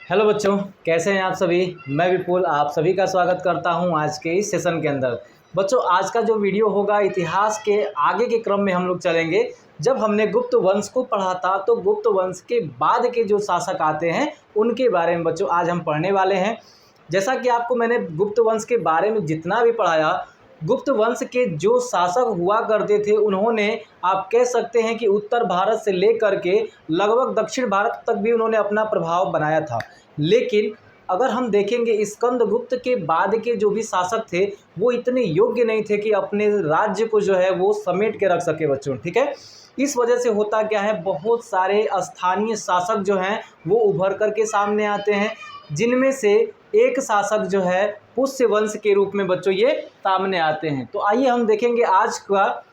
Hello बच्चों, कैसे हैं आप सभी। मैं विपुल आप सभी का स्वागत करता हूं आज के इस सेशन के अंदर। बच्चों, आज का जो वीडियो होगा इतिहास के आगे के क्रम में हम लोग चलेंगे। जब हमने गुप्त वंश को पढ़ा था तो गुप्त वंश के बाद के जो शासक आते हैं उनके बारे में बच्चों आज हम पढ़ने वाले हैं। जैसा कि आपको मैंने गुप्त वंश के बारे में जितना भी पढ़ाया, गुप्त वंश के जो शासक हुआ करते थे उन्होंने, आप कह सकते हैं कि उत्तर भारत से लेकर के लगभग दक्षिण भारत तक भी उन्होंने अपना प्रभाव बनाया था। लेकिन अगर हम देखेंगे स्कंदगुप्त के बाद के जो भी शासक थे वो इतने योग्य नहीं थे कि अपने राज्य को जो है वो समेट के रख सके बच्चों। ठीक है, इस वजह से होता क्या है, बहुत सारे स्थानीय शासक जो हैं वो उभर कर के सामने आते हैं, जिनमें से एक शासक जो है पुष्य वंश के रूप में बच्चों ये सामने आते हैं। तो आइए हम देखेंगे आज का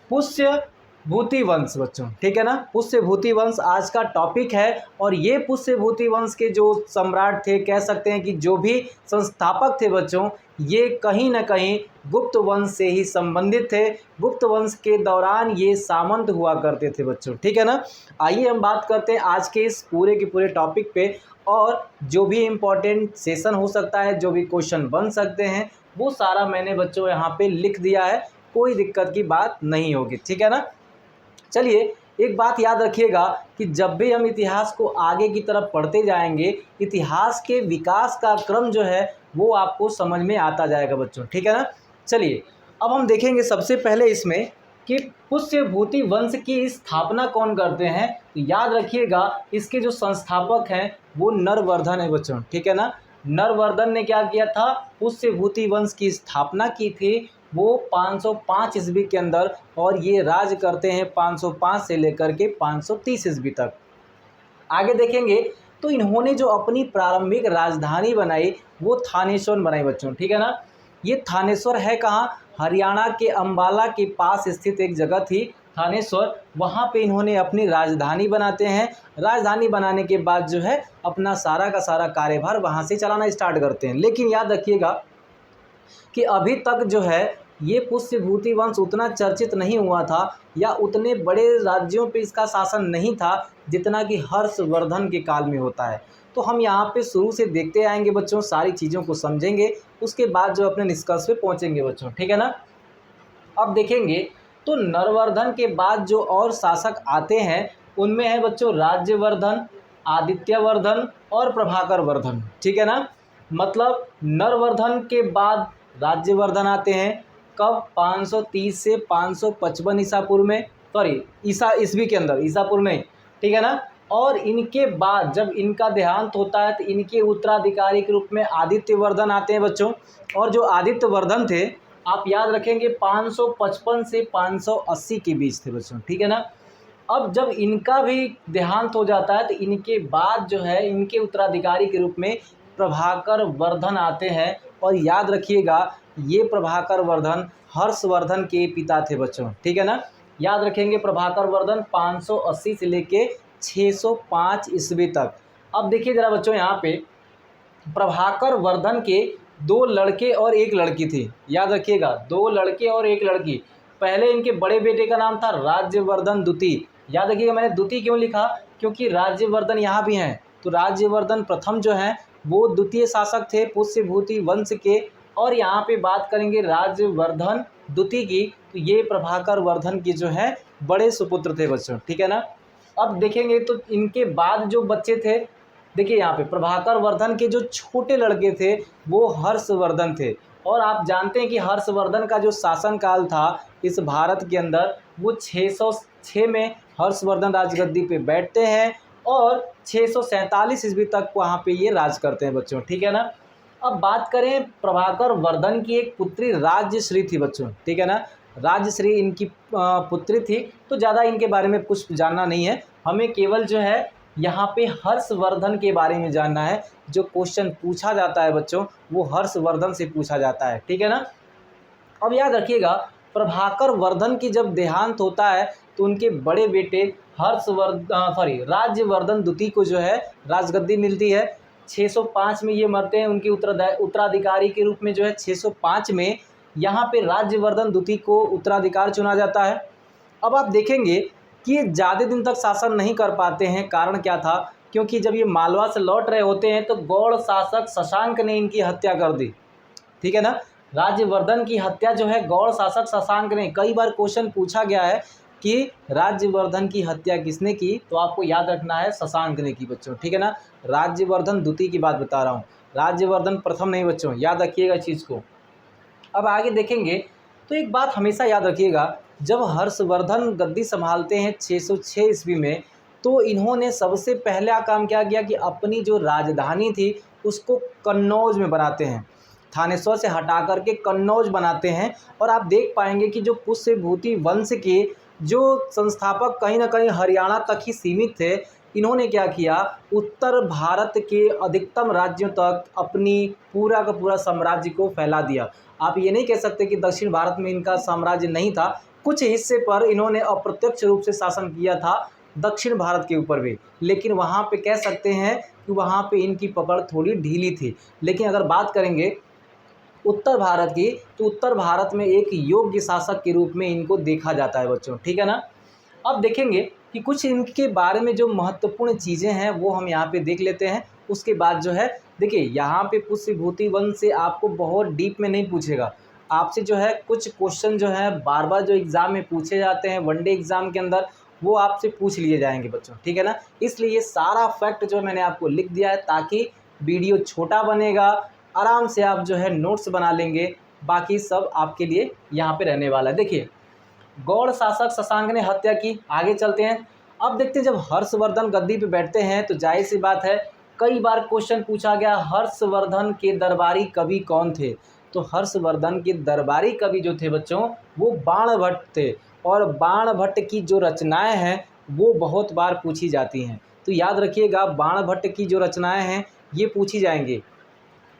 पुष्य भूति वंश बच्चों। ठीक है ना, पुष्य भूति वंश आज का टॉपिक है। और ये पुष्य भूति वंश के जो सम्राट थे, कह सकते हैं कि जो भी संस्थापक थे बच्चों, ये कहीं ना कहीं गुप्त वंश से ही संबंधित थे। गुप्त वंश के दौरान ये सामंत हुआ करते थे बच्चों। ठीक है ना, आइए हम बात करते हैं आज के इस पूरे के पूरे टॉपिक पे। और जो भी इम्पोर्टेंट सेशन हो सकता है, जो भी क्वेश्चन बन सकते हैं, वो सारा मैंने बच्चों यहाँ पे लिख दिया है, कोई दिक्कत की बात नहीं होगी। ठीक है ना, चलिए एक बात याद रखिएगा कि जब भी हम इतिहास को आगे की तरफ पढ़ते जाएंगे, इतिहास के विकास का क्रम जो है वो आपको समझ में आता जाएगा बच्चों। ठीक है ना, चलिए अब हम देखेंगे सबसे पहले इसमें कि पुष्य भूति वंश की स्थापना कौन करते हैं। तो याद रखिएगा इसके जो संस्थापक हैं वो नरवर्धन है बच्चों। ठीक है ना, नरवर्धन ने क्या किया था, पुष्य भूति वंश की स्थापना की थी वो 505 ईस्वी के अंदर। और ये राज करते हैं 505 से लेकर के 530 ईस्वी तक। आगे देखेंगे तो इन्होंने जो अपनी प्रारंभिक राजधानी बनाई वो थानेश्वर बनाई बच्चों। ठीक है ना, ये थानेश्वर है कहाँ, हरियाणा के अंबाला के पास स्थित एक जगह थी थानेश्वर। वहाँ पे इन्होंने अपनी राजधानी बनाते हैं। राजधानी बनाने के बाद जो है अपना सारा का सारा कार्यभार वहाँ से चलाना स्टार्ट करते हैं। लेकिन याद रखिएगा कि अभी तक जो है ये पुष्य भूति वंश उतना चर्चित नहीं हुआ था, या उतने बड़े राज्यों पे इसका शासन नहीं था जितना कि हर्षवर्धन के काल में होता है। तो हम यहाँ पे शुरू से देखते आएंगे बच्चों, सारी चीज़ों को समझेंगे, उसके बाद जो अपने निष्कर्ष पे पहुँचेंगे बच्चों। ठीक है ना, अब देखेंगे तो नरवर्धन के बाद जो और शासक आते हैं उनमें है बच्चों राज्यवर्धन, आदित्यवर्धन और प्रभाकर वर्धन। ठीक है ना, मतलब नरवर्धन के बाद राज्यवर्धन आते हैं कब, 530 से 555 ईसा पूर्व में, सॉरी ईसा ईस्वी के अंदर, ईसा पूर्व में। ठीक है ना, और इनके बाद जब इनका देहांत होता है तो इनके उत्तराधिकारी के रूप में आदित्यवर्धन आते हैं बच्चों। और जो आदित्यवर्धन थे आप याद रखेंगे 555 से 580 के बीच थे बच्चों। ठीक है ना, अब जब इनका भी देहांत हो जाता है तो इनके बाद जो है इनके उत्तराधिकारी के रूप में प्रभाकर वर्धन आते हैं। और याद रखिएगा ये प्रभाकर वर्धन हर्षवर्धन के पिता थे बच्चों। ठीक है ना, याद रखेंगे प्रभाकर वर्धन 580 से लेके 605 ईस्वी तक। अब देखिए जरा बच्चों, यहाँ पे प्रभाकर वर्धन के 2 लड़के और 1 लड़की थी। याद रखिएगा 2 लड़के और 1 लड़की। पहले इनके बड़े बेटे का नाम था राज्यवर्धन द्वितीय। याद रखिएगा मैंने द्वितीय क्यों लिखा, क्योंकि राज्यवर्धन यहाँ भी हैं। तो राज्यवर्धन प्रथम जो हैं वो द्वितीय शासक थे पुष्य भूति वंश के। और यहाँ पे बात करेंगे राज्यवर्धन द्वितीय की, तो ये प्रभाकर वर्धन के जो है बड़े सुपुत्र थे बच्चों। ठीक है ना, अब देखेंगे तो इनके बाद जो बच्चे थे, देखिए यहाँ पे प्रभाकर वर्धन के जो छोटे लड़के थे वो हर्षवर्धन थे। और आप जानते हैं कि हर्षवर्धन का जो शासनकाल था इस भारत के अंदर वो 606 में हर्षवर्धन राजगद्दी पे बैठते हैं और 647 ईस्वी तक वहाँ पे ये राज करते हैं बच्चों। ठीक है ना, अब बात करें प्रभाकर वर्धन की एक पुत्री राज्यश्री थी बच्चों। ठीक है ना, राज्यश्री इनकी पुत्री थी। तो ज़्यादा इनके बारे में कुछ जानना नहीं है, हमें केवल जो है यहाँ पे हर्षवर्धन के बारे में जानना है। जो क्वेश्चन पूछा जाता है बच्चों वो हर्षवर्धन से पूछा जाता है। ठीक है ना, अब याद रखिएगा प्रभाकर वर्धन की जब देहांत होता है तो उनके बड़े बेटे राज्यवर्धन द्वितीय को जो है राजगद्दी मिलती है। 605 में ये मरते हैं, उनके उत्तराधिकारी के रूप में जो है 605 में यहाँ पे राज्यवर्धन द्वितीय को उत्तराधिकार चुना जाता है। अब आप देखेंगे कि ये ज़्यादा दिन तक शासन नहीं कर पाते हैं। कारण क्या था, क्योंकि जब ये मालवा से लौट रहे होते हैं तो गौड़ शासक शशांक ने इनकी हत्या कर दी। ठीक है ना, राज्यवर्धन की हत्या जो है गौड़ शासक शशांक ने, कई बार क्वेश्चन पूछा गया है कि राज्यवर्धन की हत्या किसने की, तो आपको याद रखना है शशांक ने की बच्चों। ठीक है ना, राज्यवर्धन द्वितीय की बात बता रहा हूँ, राज्यवर्धन प्रथम नहीं बच्चों, याद रखिएगा इस चीज़ को। अब आगे देखेंगे तो एक बात हमेशा याद रखिएगा, जब हर्षवर्धन गद्दी संभालते हैं 606 ईस्वी में, तो इन्होंने सबसे पहला काम क्या किया कि अपनी जो राजधानी थी उसको कन्नौज में बनाते हैं, थानेश्वर से हटा करके कन्नौज बनाते हैं। और आप देख पाएंगे कि जो पुष्यभूति वंश के जो संस्थापक कहीं ना कहीं हरियाणा तक ही सीमित थे, इन्होंने क्या किया, उत्तर भारत के अधिकतम राज्यों तक अपनी पूरा का पूरा साम्राज्य को फैला दिया। आप ये नहीं कह सकते कि दक्षिण भारत में इनका साम्राज्य नहीं था, कुछ हिस्से पर इन्होंने अप्रत्यक्ष रूप से शासन किया था दक्षिण भारत के ऊपर भी, लेकिन वहाँ पे कह सकते हैं कि वहाँ पे इनकी पकड़ थोड़ी ढीली थी। लेकिन अगर बात करेंगे उत्तर भारत की, तो उत्तर भारत में एक योग्य शासक के रूप में इनको देखा जाता है बच्चों। ठीक है ना, अब देखेंगे कि कुछ इनके बारे में जो महत्वपूर्ण चीज़ें हैं वो हम यहाँ पे देख लेते हैं। उसके बाद जो है देखिए, यहाँ पे पुष्यभूति वंश से आपको बहुत डीप में नहीं पूछेगा, आपसे जो है कुछ क्वेश्चन जो है बार बार जो एग्ज़ाम में पूछे जाते हैं वनडे एग्ज़ाम के अंदर, वो आपसे पूछ लिए जाएंगे बच्चों। ठीक है ना, इसलिए ये सारा फैक्ट जो मैंने आपको लिख दिया है, ताकि वीडियो छोटा बनेगा, आराम से आप जो है नोट्स बना लेंगे, बाकी सब आपके लिए यहाँ पे रहने वाला है। देखिए, गौड़ शासक शशांक ने हत्या की, आगे चलते हैं। अब देखते हैं, जब हर्षवर्धन गद्दी पे बैठते हैं तो जाहिर सी बात है, कई बार क्वेश्चन पूछा गया हर्षवर्धन के दरबारी कवि कौन थे, तो हर्षवर्धन के दरबारी कवि जो थे बच्चों वो बाणभट्ट थे। और बाणभट्ट की जो रचनाएं हैं वो बहुत बार पूछी जाती हैं, तो याद रखिएगा बाणभट्ट की जो रचनाएं हैं ये पूछी जाएंगी।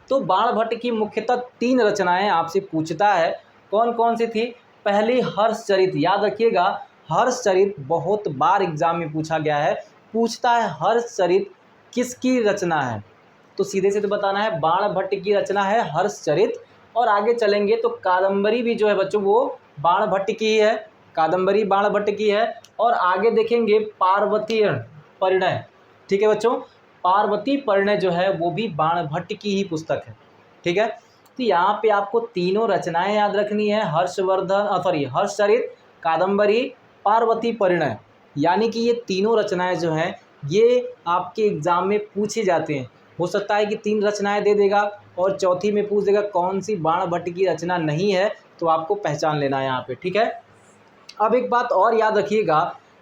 तो बाणभट्ट की मुख्यतः 3 रचनाएं आपसे पूछता है, कौन कौन सी थी। पहली हर्षचरित, याद रखिएगा हर्षचरित बहुत बार एग्जाम में पूछा गया है, पूछता है हर्षचरित किसकी रचना है, तो सीधे सीधे बताना है बाणभट्ट की रचना है हर्षचरित। और आगे चलेंगे तो कादंबरी भी जो है बच्चों वो बाणभट्ट की ही है, कादंबरी बाणभट्ट की है। और आगे देखेंगे पार्वती परिणय, ठीक है बच्चों, पार्वती परिणय जो है वो भी बाणभट्ट की ही पुस्तक है। ठीक है, तो यहाँ पे आपको तीनों रचनाएं याद रखनी है, हर्षचरित, कादंबरी, पार्वती परिणय, यानी कि ये तीनों रचनाएं जो हैं ये आपके एग्जाम में पूछी जाती हैं। हो सकता है कि 3 रचनाएं दे देगा और चौथी में पूछ देगा कौन सी बाणभट्ट की रचना नहीं है, तो आपको पहचान लेना है यहाँ पे। ठीक है, अब एक बात और याद रखिएगा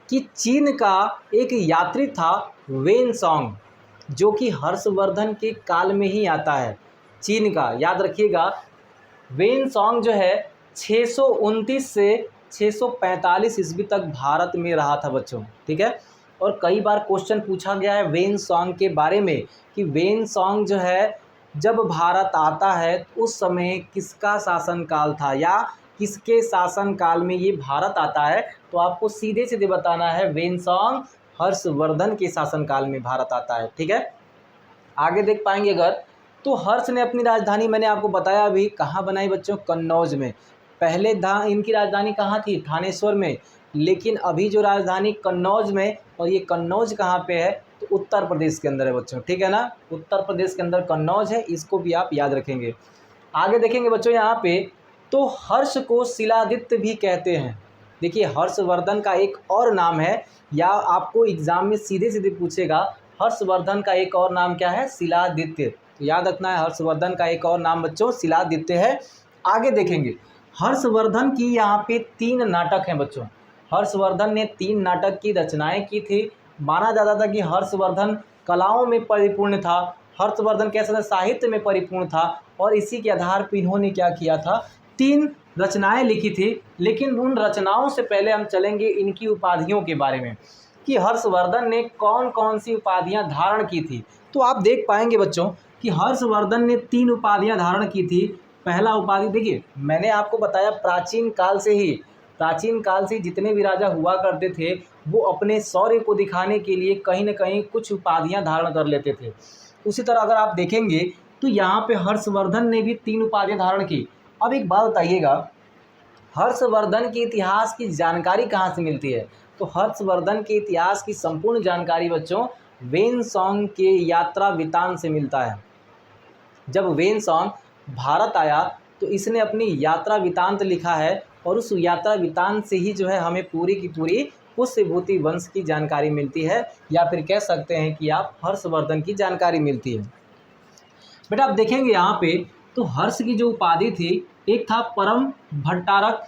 कि चीन का एक यात्री था वेनसोंग, जो कि हर्षवर्धन के काल में ही आता है। चीन का याद रखिएगा वेनसोंग जो है 629 से 645 ईस्वी तक भारत में रहा था बच्चों। ठीक है, और कई बार क्वेश्चन पूछा गया है वेनसोंग के बारे में कि वेनसोंग जो है जब भारत आता है उस समय किसका शासनकाल था या किसके शासनकाल में ये भारत आता है, तो आपको सीधे सीधे बताना है वेनसोंग हर्षवर्धन के शासनकाल में भारत आता है। ठीक है, आगे देख पाएंगे अगर, तो हर्ष ने अपनी राजधानी मैंने आपको बताया अभी कहाँ बनाई बच्चों, कन्नौज में। पहले इनकी राजधानी कहाँ थी, थानेश्वर में, लेकिन अभी जो राजधानी कन्नौज में, और ये कन्नौज कहाँ पे है, तो उत्तर प्रदेश के अंदर है बच्चों। ठीक है ना, उत्तर प्रदेश के अंदर कन्नौज है, इसको भी आप याद रखेंगे। आगे देखेंगे बच्चों यहाँ पे, तो हर्ष को शिलादित्य भी कहते हैं। देखिए, हर्षवर्धन का एक और नाम है, या आपको एग्जाम में सीधे सीधे पूछेगा हर्षवर्धन का एक और नाम क्या है, शिलादित्य, तो याद रखना है हर्षवर्धन का एक और नाम बच्चों शिलादित्य है। आगे देखेंगे, हर्षवर्धन की यहाँ पे 3 नाटक हैं बच्चों, हर्षवर्धन ने 3 नाटक की रचनाएं की थी। माना जाता था कि हर्षवर्धन कलाओं में परिपूर्ण था, हर्षवर्धन कैसे साहित्य में परिपूर्ण था, और इसी के आधार पर इन्होंने क्या किया था, 3 रचनाएं लिखी थी। लेकिन उन रचनाओं से पहले हम चलेंगे इनकी उपाधियों के बारे में कि हर्षवर्धन ने कौन कौन सी उपाधियां धारण की थी। तो आप देख पाएंगे बच्चों कि हर्षवर्धन ने 3 उपाधियां धारण की थी। पहला उपाधि देखिए, मैंने आपको बताया प्राचीन काल से जितने भी राजा हुआ करते थे वो अपने शौर्य को दिखाने के लिए कहीं ना कहीं कुछ उपाधियां धारण कर लेते थे। उसी तरह अगर आप देखेंगे तो यहाँ पे हर्षवर्धन ने भी 3 उपाधियां धारण की। अब एक बात बताइएगा, हर्षवर्धन के इतिहास की जानकारी कहाँ से मिलती है, तो हर्षवर्धन के इतिहास की संपूर्ण जानकारी बच्चों वेनसोंग के यात्रा वृत्तांत से मिलता है। जब वेनसोंग भारत आया तो इसने अपनी यात्रा वृत्तांत लिखा है और उस यात्रा वृत्तांत से ही जो है हमें पूरी की पूरी पुष्यभूति वंश की जानकारी मिलती है, या फिर कह सकते हैं कि आप हर्षवर्धन की जानकारी मिलती है। बेटा आप देखेंगे यहाँ पे तो हर्ष की जो उपाधि थी, एक था परम भट्टारक,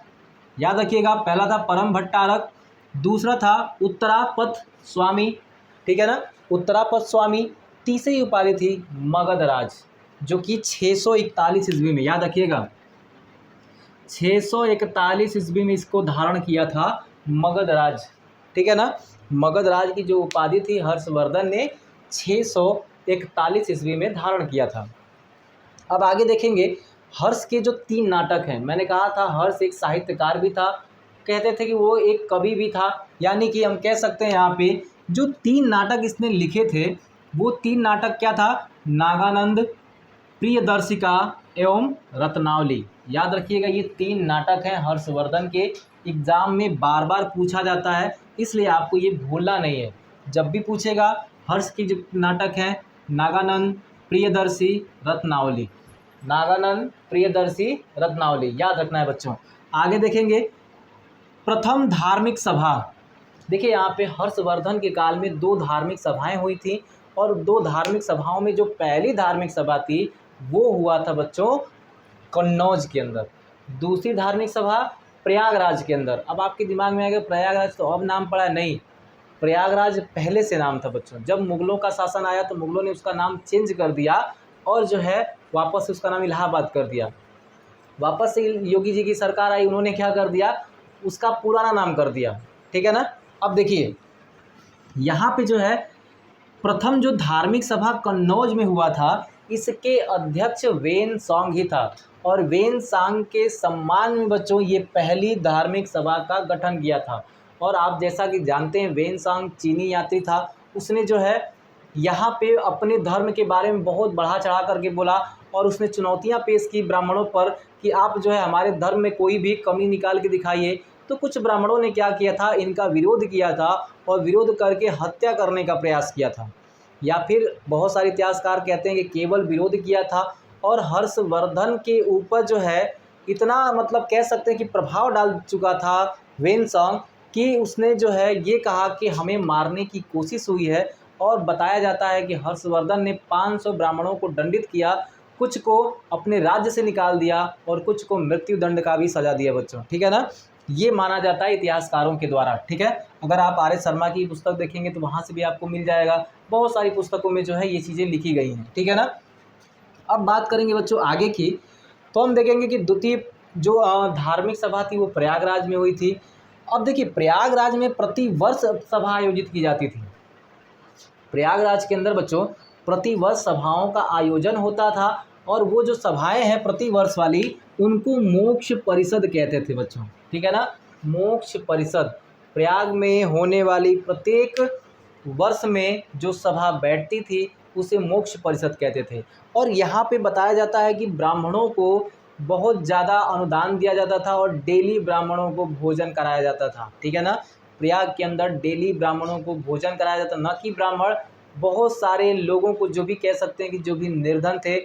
याद रखिएगा, पहला था परम भट्टारक, दूसरा था उत्तरापथ स्वामी, ठीक है ना, उत्तरापथ स्वामी। तीसरी उपाधि थी मगधराज, जो कि 641 ईस्वी में, याद रखिएगा 641 ईस्वी में इसको धारण किया था मगधराज, ठीक है ना। मगधराज की जो उपाधि थी हर्षवर्धन ने 641 ईस्वी में धारण किया था। अब आगे देखेंगे हर्ष के जो 3 नाटक हैं, मैंने कहा था हर्ष एक साहित्यकार भी था, कहते थे कि वो एक कवि भी था, यानी कि हम कह सकते हैं यहाँ पे जो 3 नाटक इसने लिखे थे वो 3 नाटक क्या था, नागानंद, प्रियदर्शिका एवं रत्नावली। याद रखिएगा ये 3 नाटक हैं हर्षवर्धन के, एग्जाम में बार बार पूछा जाता है, इसलिए आपको ये भूलना नहीं है। जब भी पूछेगा हर्ष के जो नाटक हैं नागानंद, प्रियदर्शी, रत्नावली, नागानंद, प्रियदर्शी, रत्नावली, याद रखना है बच्चों। आगे देखेंगे प्रथम धार्मिक सभा। देखिए यहाँ पे हर्षवर्धन के काल में 2 धार्मिक सभाएं हुई थी, और 2 धार्मिक सभाओं में जो पहली धार्मिक सभा थी वो हुआ था बच्चों कन्नौज के अंदर, दूसरी धार्मिक सभा प्रयागराज के अंदर। अब आपके दिमाग में आएगा प्रयागराज तो अब नाम पड़ा है, नहीं, प्रयागराज पहले से नाम था बच्चों। जब मुगलों का शासन आया तो मुगलों ने उसका नाम चेंज कर दिया और जो है वापस से उसका नाम इलाहाबाद कर दिया। वापस से योगी जी की सरकार आई, उन्होंने क्या कर दिया, उसका पुराना नाम कर दिया, ठीक है ना। अब देखिए यहाँ पे जो है प्रथम जो धार्मिक सभा कन्नौज में हुआ था, इसके अध्यक्ष वेनसोंग ही था, और वेनसोंग के सम्मान में बच्चों ये पहली धार्मिक सभा का गठन किया था। और आप जैसा कि जानते हैं वेनसोंग चीनी यात्री था, उसने जो है यहाँ पे अपने धर्म के बारे में बहुत बढ़ा चढ़ा करके बोला, और उसने चुनौतियाँ पेश की ब्राह्मणों पर कि आप जो है हमारे धर्म में कोई भी कमी निकाल के दिखाइए। तो कुछ ब्राह्मणों ने क्या किया था, इनका विरोध किया था और विरोध करके हत्या करने का प्रयास किया था, या फिर बहुत सारे इतिहासकार कहते हैं कि केवल विरोध किया था। और हर्षवर्धन के ऊपर जो है इतना मतलब कह सकते हैं कि प्रभाव डाल चुका था वेनसोंग कि उसने जो है ये कहा कि हमें मारने की कोशिश हुई है। और बताया जाता है कि हर्षवर्धन ने 500 ब्राह्मणों को दंडित किया, कुछ को अपने राज्य से निकाल दिया और कुछ को मृत्यु दंड का भी सजा दिया बच्चों, ठीक है ना। ये माना जाता है इतिहासकारों के द्वारा, ठीक है। अगर आप आर एस शर्मा की पुस्तक देखेंगे तो वहाँ से भी आपको मिल जाएगा, बहुत सारी पुस्तकों में जो है ये चीज़ें लिखी गई हैं, ठीक है ना। अब बात करेंगे बच्चों आगे की, तो हम देखेंगे कि द्वितीय जो धार्मिक सभा थी वो प्रयागराज में हुई थी। अब देखिए प्रयागराज में प्रति वर्ष सभा आयोजित की जाती थी। प्रयागराज के अंदर बच्चों प्रति वर्ष सभाओं का आयोजन होता था, और वो जो सभाएं हैं प्रति वर्ष वाली उनको मोक्ष परिषद कहते थे बच्चों, ठीक है ना। मोक्ष परिषद, प्रयाग में होने वाली प्रत्येक वर्ष में जो सभा बैठती थी उसे मोक्ष परिषद कहते थे। और यहाँ पे बताया जाता है कि ब्राह्मणों को बहुत ज़्यादा अनुदान दिया जाता था और डेली ब्राह्मणों को भोजन कराया जाता था, ठीक है ना। प्रयाग के अंदर डेली ब्राह्मणों को भोजन कराया जाता, न कि ब्राह्मण, बहुत सारे लोगों को, जो भी कह सकते हैं कि जो भी निर्धन थे,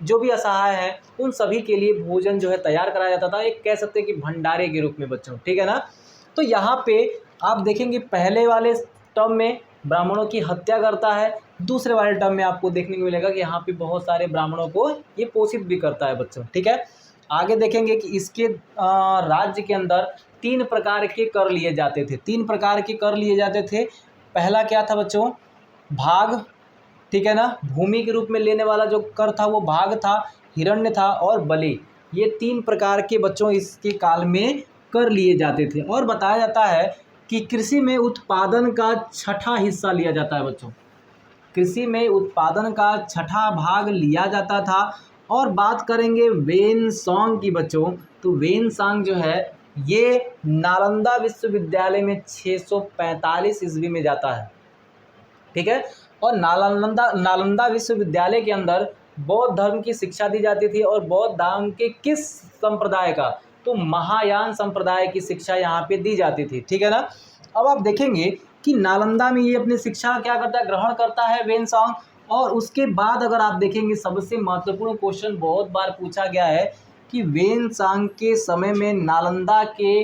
जो भी असहाय हैं, उन सभी के लिए भोजन जो है तैयार कराया जाता था, एक कह सकते हैं कि भंडारे के रूप में बच्चों, ठीक है ना। तो यहाँ पे आप देखेंगे पहले वाले टर्म में ब्राह्मणों की हत्या करता है, दूसरे वाले टर्म में आपको देखने को मिलेगा कि यहाँ पे बहुत सारे ब्राह्मणों को ये पोषित भी करता है बच्चों, ठीक है। आगे देखेंगे कि इसके राज्य के अंदर 3 प्रकार के कर लिए जाते थे, 3 प्रकार के कर लिए जाते थे। पहला क्या था बच्चों, भाग, ठीक है ना, भूमि के रूप में लेने वाला जो कर था वो भाग था, हिरण्य था और बलि। ये 3 प्रकार के बच्चों इसके काल में कर लिए जाते थे। और बताया जाता है कि कृषि में उत्पादन का 6ठा हिस्सा लिया जाता है बच्चों, कृषि में उत्पादन का 6ठा भाग लिया जाता था। और बात करेंगे वेनसोंग की बच्चों, तो वेनसोंग जो है ये नालंदा विश्वविद्यालय में 645 ईस्वी में जाता है, ठीक है। और नालंदा विश्वविद्यालय के अंदर बौद्ध धर्म की शिक्षा दी जाती थी, और बौद्ध धर्म के किस संप्रदाय का, तो महायान संप्रदाय की शिक्षा यहाँ पे दी जाती थी, ठीक है ना। अब आप देखेंगे कि नालंदा में ये अपनी शिक्षा क्या करता है, ग्रहण करता है वेनसांग। और उसके बाद अगर आप देखेंगे सबसे महत्वपूर्ण क्वेश्चन बहुत बार पूछा गया है कि वेनसांग के समय में नालंदा के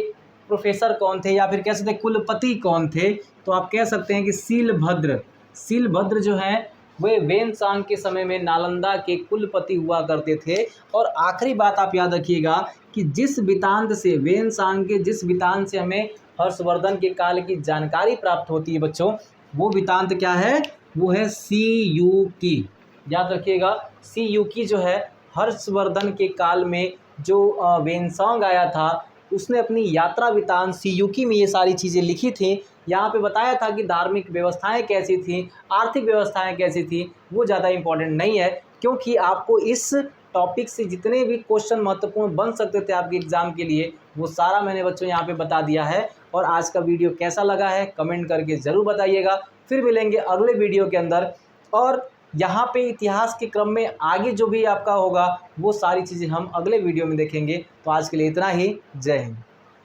प्रोफेसर कौन थे या फिर कह सकते हैं कुलपति कौन थे। तो आप कह सकते हैं कि सीलभद्र जो हैं वे वेनसांग के समय में नालंदा के कुलपति हुआ करते थे। और आखिरी बात आप याद रखिएगा कि जिस वृत्तांत से वेनसांग के जिस वृत्तांत से हमें हर्षवर्धन के काल की जानकारी प्राप्त होती है बच्चों, वो वृत्तांत क्या है, वो है सीयूकी। याद रखिएगा सीयूकी जो है हर्षवर्धन के काल में जो वेनसांग आया था उसने अपनी यात्रा वृत्तांत सीयूकी में ये सारी चीज़ें लिखी थी। यहाँ पे बताया था कि धार्मिक व्यवस्थाएं कैसी थी, आर्थिक व्यवस्थाएं कैसी थी, वो ज़्यादा इम्पोर्टेंट नहीं है, क्योंकि आपको इस टॉपिक से जितने भी क्वेश्चन महत्वपूर्ण बन सकते थे आपके एग्ज़ाम के लिए वो सारा मैंने बच्चों यहाँ पे बता दिया है। और आज का वीडियो कैसा लगा है कमेंट करके ज़रूर बताइएगा। फिर मिलेंगे अगले वीडियो के अंदर, और यहाँ पे इतिहास के क्रम में आगे जो भी आपका होगा वो सारी चीज़ें हम अगले वीडियो में देखेंगे। तो आज के लिए इतना ही, जय हिंद।